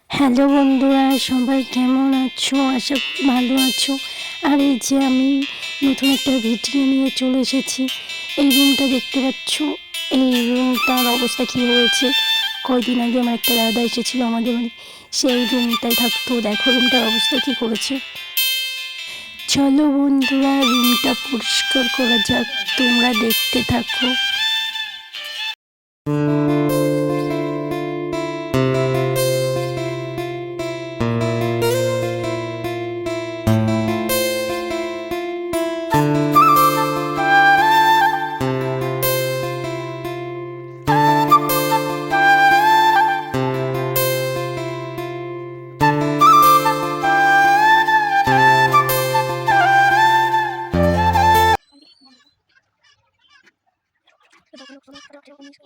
Hello বন্ধুরা, সবাই কেমন আছো? আশা করি ভালো আছো। আর এই যে আমি নতুন একটা ভিডিও নিয়ে চলে এসেছি। এই রুমটা দেখতে পাচ্ছ, এই রুমটার অবস্থা কী হয়েছে। কয়দিন আগে আমার একটা দাদা এসেছিলো আমাদের বাড়ি, সেই রুমটায় থাকতো। দেখো রুমটার অবস্থা কী করেছে। চলো বন্ধুরা, রুমটা পরিষ্কার করা যাক, তোমরা দেখতে থাকো।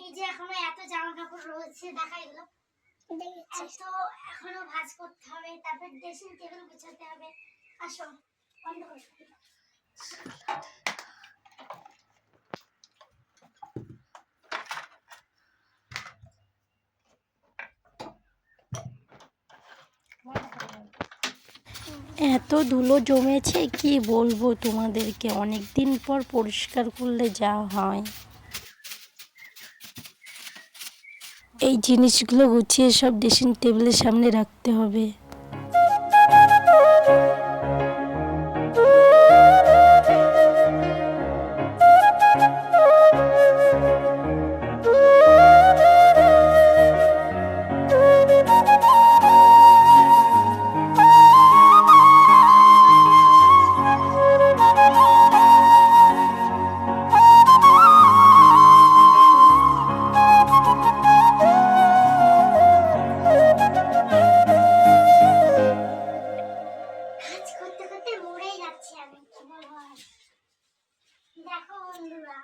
এই যে এখনো এত জামা কাপড় রয়েছে, দেখা এগুলো এত এখনো ভাঁজ করতে হবে, তারপর ড্রেসিং টেবিল গুছাতে হবে। আসো বন্ধ করো। এত ধুলো জমেছে, কি বলবো তোমাদেরকে। অনেক দিন পর পরিষ্কার করলে যা হয়। এই জিনিসগুলো গুছিয়ে সব ড্রেসিং টেবিলের সামনে রাখতে হবে। কাজ করতে করতে মরেই যাচ্ছি আমি, কি বলবো আর। দেখো বন্ধুরা,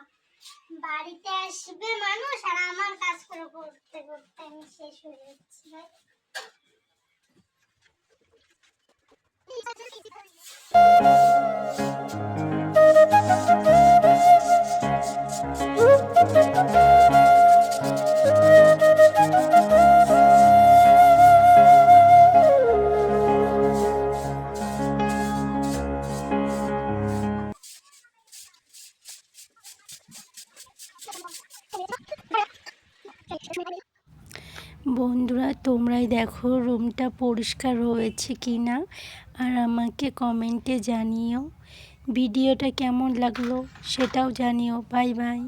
বাড়িতে আসবে মানুষ আর আমার কাজ করে করতে করতে আমি শেষ হয়ে যাচ্ছি। বন্ধুরা, তোমরাই দেখো রুমটা পরিষ্কার হয়েছে কি না, আর আমাকে কমেন্টে জানিও। ভিডিওটা কেমন লাগলো সেটাও জানিও। Bye bye.